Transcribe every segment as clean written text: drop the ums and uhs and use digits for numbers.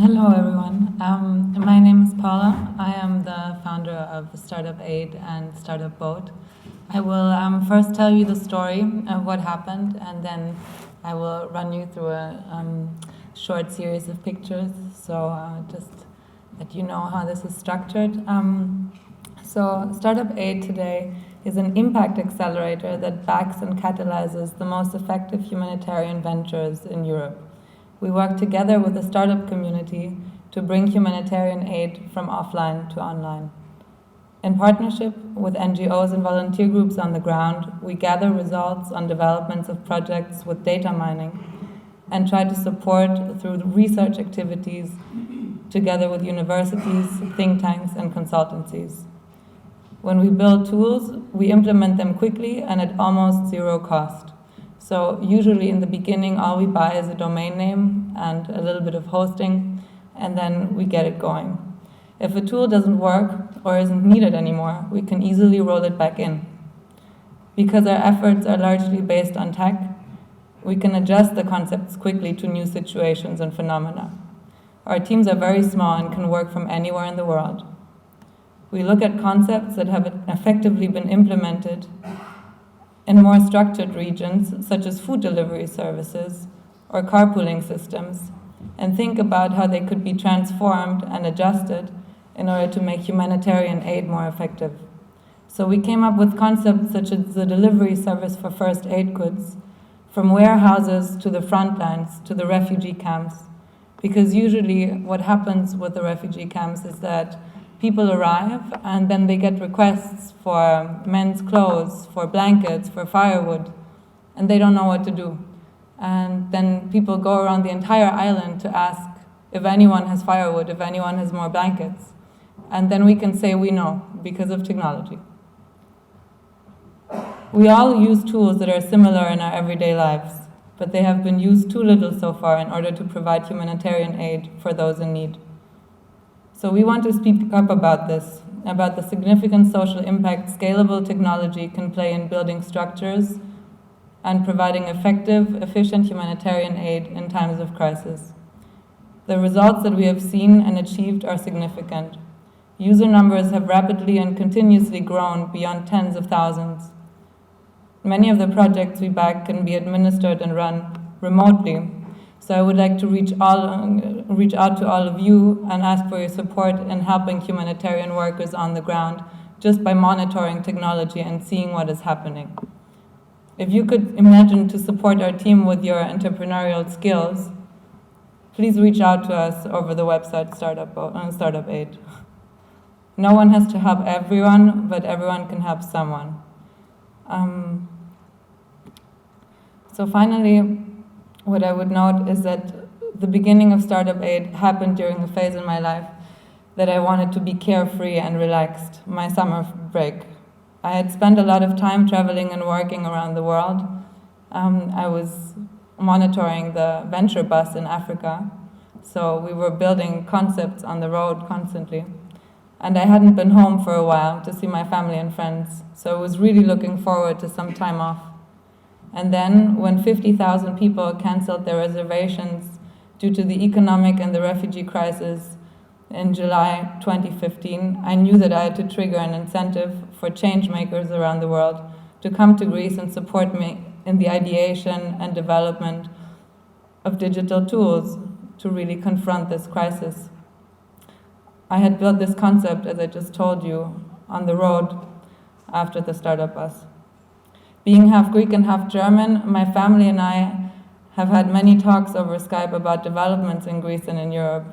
Hello, everyone. My name is Paula. I am the founder of StartupAid and Startupboat. I will first tell you the story of what happened, and then I will run you through a short series of pictures, so just that you know how this is structured. So StartupAid today is an impact accelerator that backs and catalyzes the most effective humanitarian ventures in Europe. We work together with the startup community to bring humanitarian aid from offline to online. In partnership with NGOs and volunteer groups on the ground, we gather results on developments of projects with data mining and try to support through research activities together with universities, think tanks, and consultancies. When we build tools, we implement them quickly and at almost zero cost. So usually in the beginning, all we buy is a domain name and a little bit of hosting, and then we get it going. If a tool doesn't work or isn't needed anymore, we can easily roll it back in. Because our efforts are largely based on tech, we can adjust the concepts quickly to new situations and phenomena. Our teams are very small and can work from anywhere in the world. We look at concepts that have effectively been implemented in more structured regions, such as food delivery services or carpooling systems, and think about how they could be transformed and adjusted in order to make humanitarian aid more effective. So we came up with concepts such as the delivery service for first aid goods, from warehouses to the front lines to the refugee camps, because usually what happens with the refugee camps is that people arrive and then they get requests for men's clothes, for blankets, for firewood, and they don't know what to do. And then people go around the entire island to ask if anyone has firewood, if anyone has more blankets. And then we can say we know because of technology. We all use tools that are similar in our everyday lives, but they have been used too little so far in order to provide humanitarian aid for those in need. So we want to speak up about this, about the significant social impact scalable technology can play in building structures and providing effective, efficient humanitarian aid in times of crisis. The results that we have seen and achieved are significant. User numbers have rapidly and continuously grown beyond tens of thousands. Many of the projects we back can be administered and run remotely. So I would like to reach out to all of you and ask for your support in helping humanitarian workers on the ground just by monitoring technology and seeing what is happening. If you could imagine to support our team with your entrepreneurial skills, please reach out to us over the website StartupAid. No one has to help everyone, but everyone can help someone. So finally, what I would note is that the beginning of StartupAid happened during a phase in my life that I wanted to be carefree and relaxed, my summer break. I had spent a lot of time traveling and working around the world. I was monitoring the venture bus in Africa, so we were building concepts on the road constantly. And I hadn't been home for a while to see my family and friends, so I was really looking forward to some time off. And then, when 50,000 people canceled their reservations due to the economic and the refugee crisis in July 2015, I knew that I had to trigger an incentive for change makers around the world to come to Greece and support me in the ideation and development of digital tools to really confront this crisis. I had built this concept, as I just told you, on the road after the startup bus. Being half Greek and half German, my family and I have had many talks over Skype about developments in Greece and in Europe.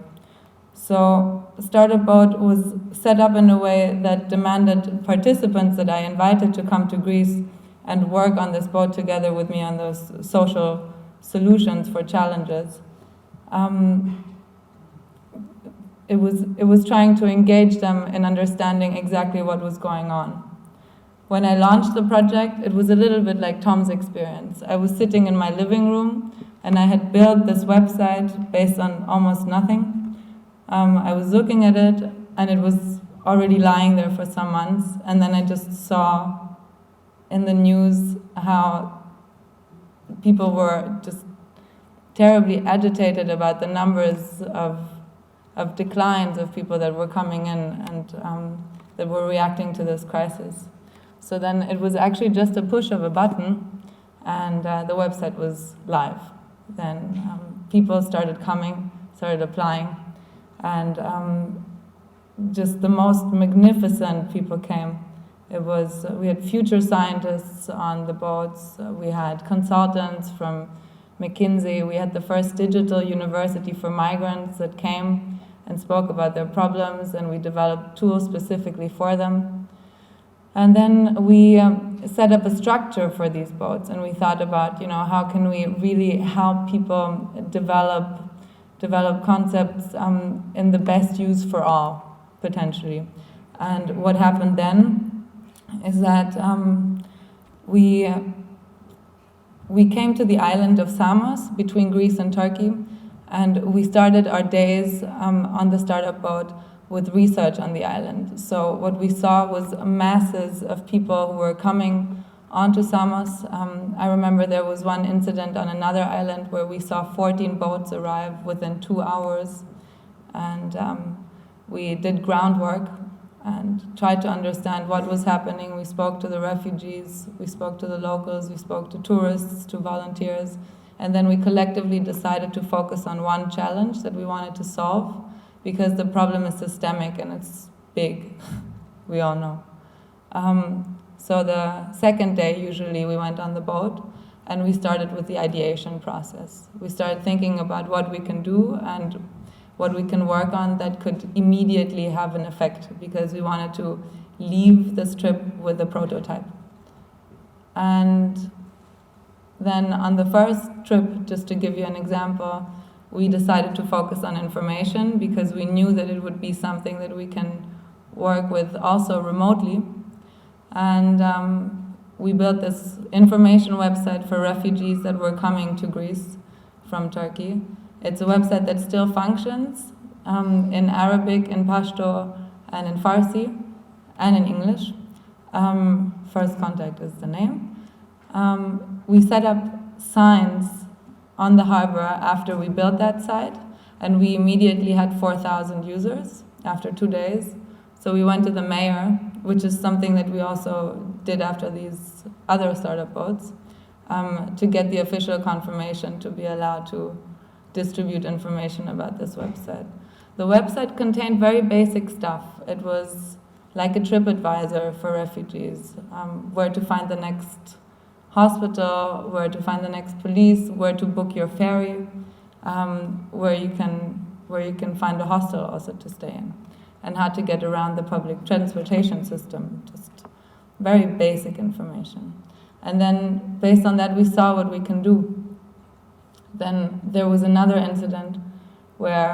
So Startupboat was set up in a way that demanded participants that I invited to come to Greece and work on this boat together with me on those social solutions for challenges. It was trying to engage them in understanding exactly what was going on. When I launched the project, it was a little bit like Tom's experience. I was sitting in my living room and I had built this website based on almost nothing. I was looking at it and it was already lying there for some months, and then I just saw in the news how people were just terribly agitated about the numbers of of declines of people that were coming in and that were reacting to this crisis. So then it was actually just a push of a button, and the website was live. Then people started coming, started applying, and just the most magnificent people came. We had future scientists on the boats, we had consultants from McKinsey, we had the first digital university for migrants that came and spoke about their problems, and we developed tools specifically for them. And then we set up a structure for these boats, and we thought about, how can we really help people develop concepts in the best use for all, potentially. And what happened then is that we came to the island of Samos between Greece and Turkey, and we started our days on the startup boat with research on the island. So what we saw was masses of people who were coming onto Samos. I remember there was one incident on another island where we saw 14 boats arrive within 2 hours, and we did groundwork and tried to understand what was happening. We spoke to the refugees, we spoke to the locals, we spoke to tourists, to volunteers, and then we collectively decided to focus on one challenge that we wanted to solve, because the problem is systemic and it's big, we all know. So the second day, usually, we went on the boat and we started with the ideation process. We started thinking about what we can do and what we can work on that could immediately have an effect, because we wanted to leave this trip with a prototype. And then on the first trip, just to give you an example, we decided to focus on information because we knew that it would be something that we can work with also remotely. And we built this information website for refugees that were coming to Greece from Turkey. It's a website that still functions in Arabic, in Pashto, and in Farsi, and in English. First Contact is the name. We set up signs on the harbor after we built that site, and we immediately had 4,000 users after 2 days. So we went to the mayor, which is something that we also did after these other startup boats, to get the official confirmation to be allowed to distribute information about this website. The website contained very basic stuff. It was like a TripAdvisor for refugees, where to find the next hospital, where to find the next police, where to book your ferry, where you can find a hostel also to stay in, and how to get around the public transportation system. Just very basic information. And then based on that, we saw what we can do. Then there was another incident where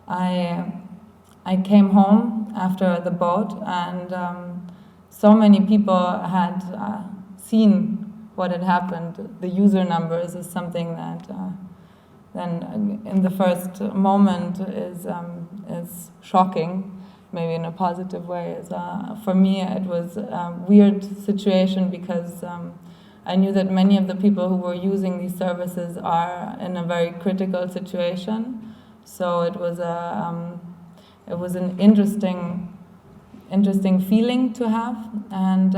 I came home after the boat, and so many people had seen what had happened. The user numbers is something that then in the first moment is shocking, maybe in a positive way. For me, it was a weird situation because I knew that many of the people who were using these services are in a very critical situation. So it was an interesting feeling to have. And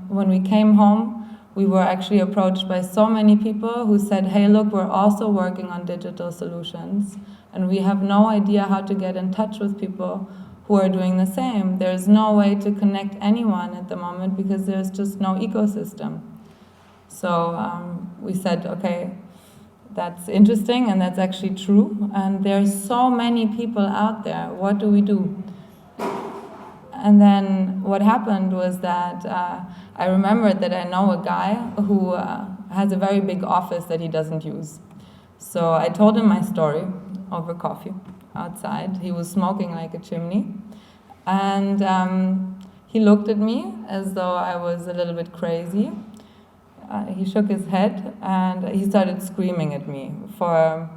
when we came home, we were actually approached by so many people who said, hey, look, we're also working on digital solutions, and we have no idea how to get in touch with people who are doing the same. There's no way to connect anyone at the moment because there's just no ecosystem. So we said, okay, that's interesting, and that's actually true. And there's so many people out there. What do we do? And then what happened was that I remembered that I know a guy who has a very big office that he doesn't use. So I told him my story over coffee outside. He was smoking like a chimney. And he looked at me as though I was a little bit crazy. He shook his head and he started screaming at me for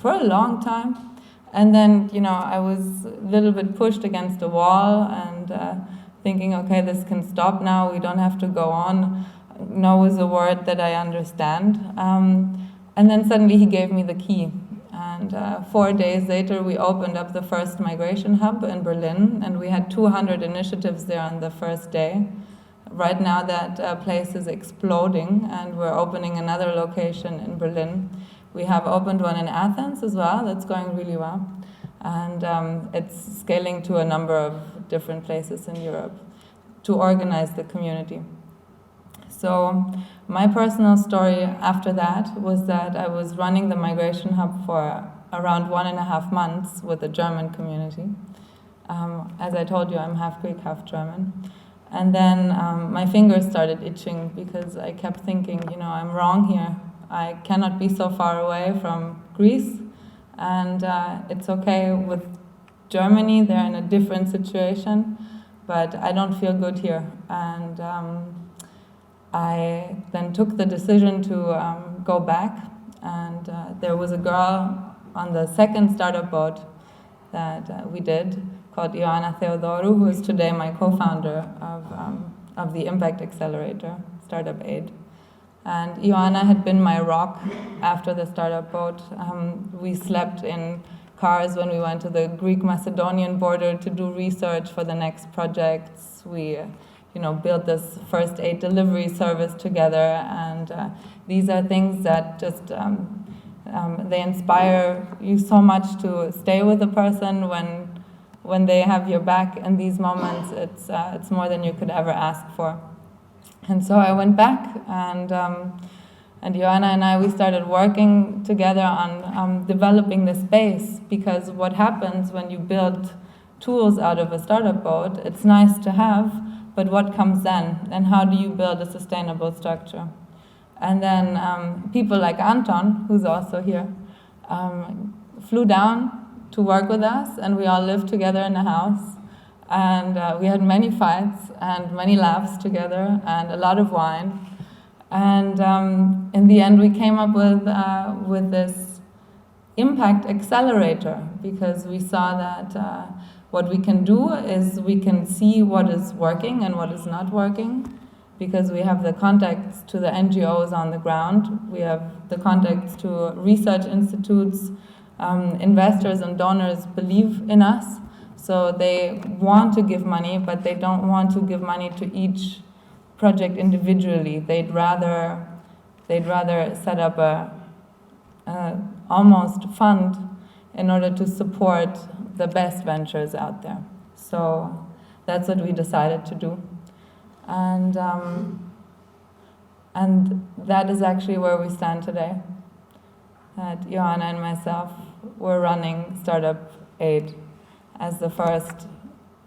a long time. And then, I was a little bit pushed against a wall and thinking, okay, this can stop now. We don't have to go on. No is a word that I understand. And then suddenly he gave me the key. And 4 days later, we opened up the first migration hub in Berlin, and we had 200 initiatives there on the first day. Right now, that place is exploding, and we're opening another location in Berlin. We have opened one in Athens as well. That's going really well. And it's scaling to a number of different places in Europe to organize the community. So my personal story after that was that I was running the migration hub for around 1.5 months with the German community. As I told you, I'm half Greek, half German. And then my fingers started itching because I kept thinking, I'm wrong here. I cannot be so far away from Greece. And it's okay with Germany, they're in a different situation, but I don't feel good here. And I then took the decision to go back, and there was a girl on the second Startupboat that we did called Ioana Theodoru, who is today my co-founder of the Impact Accelerator, StartupAid. And Ioana had been my rock after the Startupboat. We slept in cars when we went to the Greek-Macedonian border to do research for the next projects. We built this first aid delivery service together, and these are things that just they inspire you so much to stay with a person when they have your back in these moments. It's more than you could ever ask for. And so I went back, and Ioana and we started working together on developing the space, because what happens when you build tools out of a Startupboat, it's nice to have, but what comes then? And how do you build a sustainable structure? And then people like Anton, who's also here, flew down to work with us, and we all lived together in a house. And we had many fights and many laughs together and a lot of wine. And in the end, we came up with this impact accelerator, because we saw that what we can do is we can see what is working and what is not working, because we have the contacts to the NGOs on the ground. We have the contacts to research institutes. Investors and donors believe in us. So they want to give money, but they don't want to give money to each project individually. They'd rather set up a almost fund in order to support the best ventures out there. So that's what we decided to do. And that is actually where we stand today. That Ioana and myself were running StartupAid as the first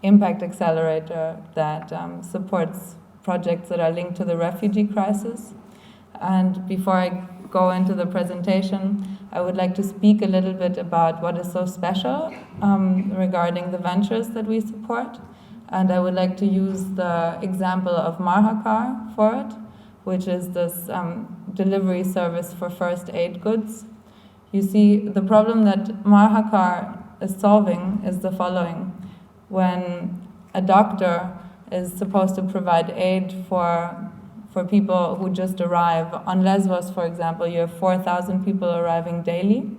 impact accelerator that supports projects that are linked to the refugee crisis. And before I go into the presentation, I would like to speak a little bit about what is so special regarding the ventures that we support. And I would like to use the example of Marhakar for it, which is this delivery service for first aid goods. You see, the problem that Marhakar is solving is the following. When a doctor is supposed to provide aid for people who just arrive, on Lesbos, for example, you have 4,000 people arriving daily,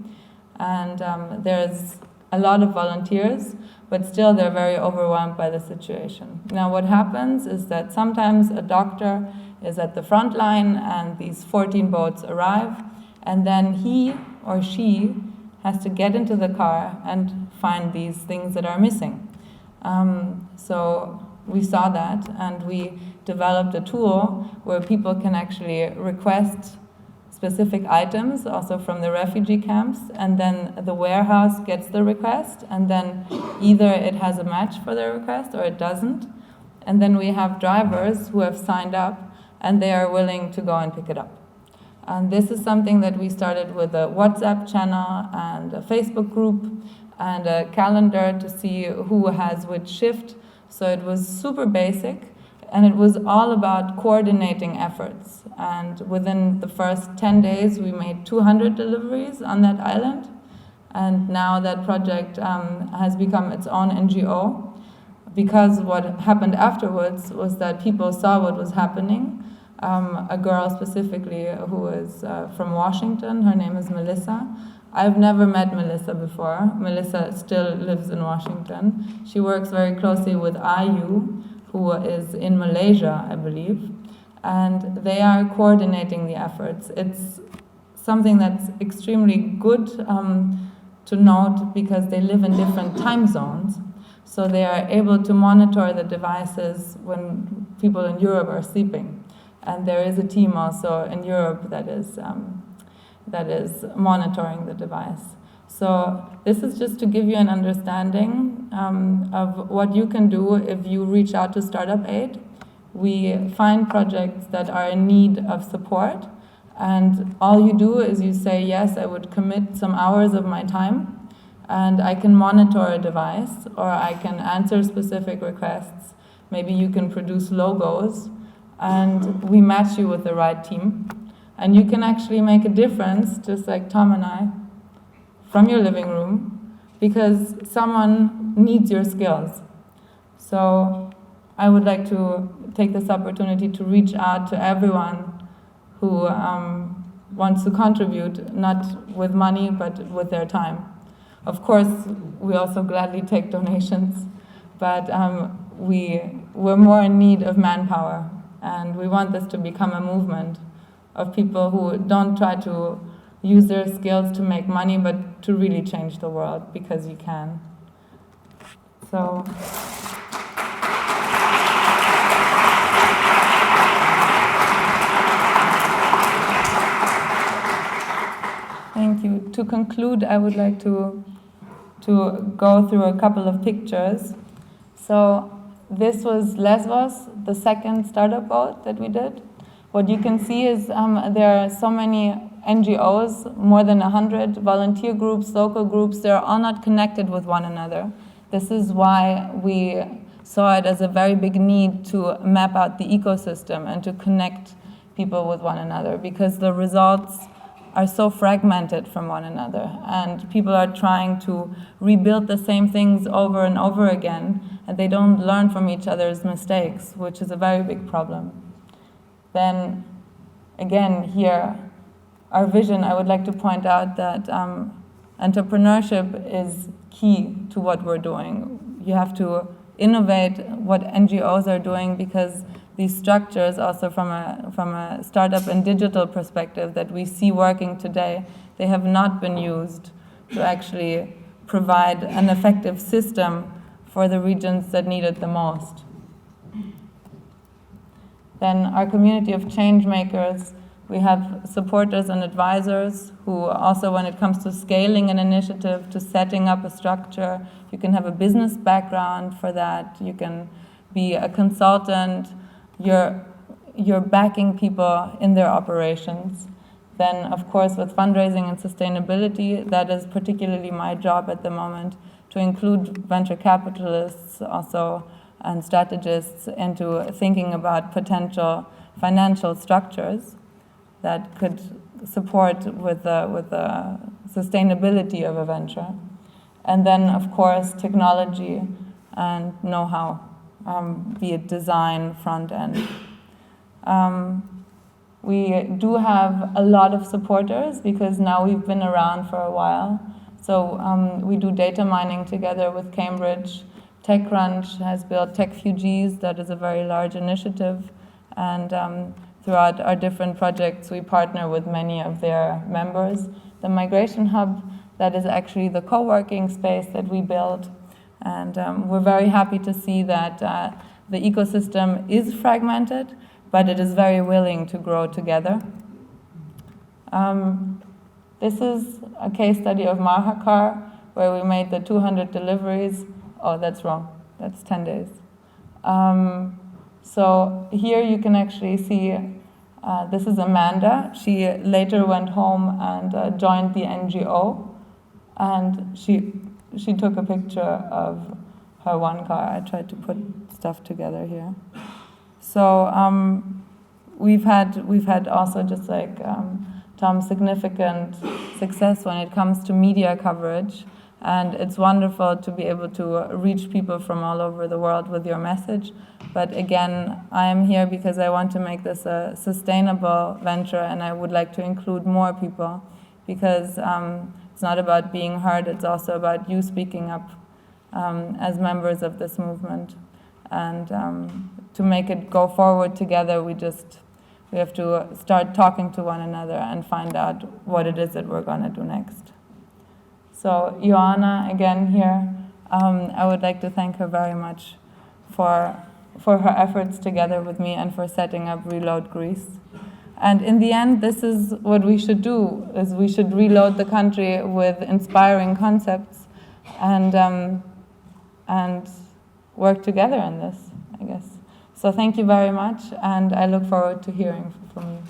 and there's a lot of volunteers, but still they're very overwhelmed by the situation. Now what happens is that sometimes a doctor is at the front line and these 14 boats arrive, and then he or she has to get into the car and find these things that are missing. So we saw that, and we developed a tool where people can actually request specific items also from the refugee camps, and then the warehouse gets the request, and then either it has a match for the request or it doesn't. And then we have drivers who have signed up, and they are willing to go and pick it up. And this is something that we started with a WhatsApp channel and a Facebook group and a calendar to see who has which shift. So it was super basic, and it was all about coordinating efforts. And within the first 10 days, we made 200 deliveries on that island. And now that project has become its own NGO, because what happened afterwards was that people saw what was happening. A girl specifically who is from Washington, her name is Melissa, I've never met Melissa before. Melissa still lives in Washington. She works very closely with IU, who is in Malaysia, I believe, and they are coordinating the efforts. It's something that's extremely good to note because they live in different time zones. So they are able to monitor the devices when people in Europe are sleeping. And there is a team also in Europe that is monitoring the device. So this is just to give you an understanding of what you can do if you reach out to StartupAid. We find projects that are in need of support, and all you do is you say, yes, I would commit some hours of my time, and I can monitor a device, or I can answer specific requests. Maybe you can produce logos, and we match you with the right team. And you can actually make a difference, just like Tom and I, from your living room, because someone needs your skills. So I would like to take this opportunity to reach out to everyone who wants to contribute, not with money, but with their time. Of course, we also gladly take donations, but we're more in need of manpower, and we want this to become a movement of people who don't try to use their skills to make money, but to really change the world, because you can. So. Thank you. To conclude, I would like to go through a couple of pictures. So this was Lesbos, the second startup boat that we did. What you can see is there are so many NGOs, more than 100 volunteer groups, local groups. They're all not connected with one another. This is why we saw it as a very big need to map out the ecosystem and to connect people with one another, because the results are so fragmented from one another, and people are trying to rebuild the same things over and over again, and they don't learn from each other's mistakes, which is a very big problem. Then, again, here, our vision, I would like to point out that entrepreneurship is key to what we're doing. You have to innovate what NGOs are doing, because these structures, also from a startup and digital perspective that we see working today, they have not been used to actually provide an effective system for the regions that need it the most. Then our community of change makers, we have supporters and advisors who also, when it comes to scaling an initiative, to setting up a structure, you can have a business background for that, you can be a consultant, you're backing people in their operations. Then, of course, with fundraising and sustainability, that is particularly my job at the moment, to include venture capitalists also and strategists into thinking about potential financial structures that could support with the sustainability of a venture. And then, of course, technology and know-how. Be it design, front end. We do have a lot of supporters because now we've been around for a while. So we do data mining together with Cambridge. TechCrunch has built TechFugees, that is a very large initiative. And throughout our different projects, we partner with many of their members. The Migration Hub, that is actually the co-working space that we built. And we're very happy to see that the ecosystem is fragmented, but it is very willing to grow together. This is a case study of Mahakar, where we made the 200 deliveries. Oh, that's wrong. That's 10 days. So here you can actually see, this is Amanda. She later went home and joined the NGO, and she took a picture of her one car. I tried to put stuff together here. So we've had also, just like Tom, significant success when it comes to media coverage. And it's wonderful to be able to reach people from all over the world with your message. But again, I am here because I want to make this a sustainable venture, and I would like to include more people, because It's not about being heard, it's also about you speaking up as members of this movement. And to make it go forward together, we have to start talking to one another and find out what it is that we're going to do next. So Joanna, again here, I would like to thank her very much for her efforts together with me and for setting up Reload Greece. And in the end, this is what we should do, is we should reload the country with inspiring concepts and work together in this, I guess. So thank you very much, and I look forward to hearing from you.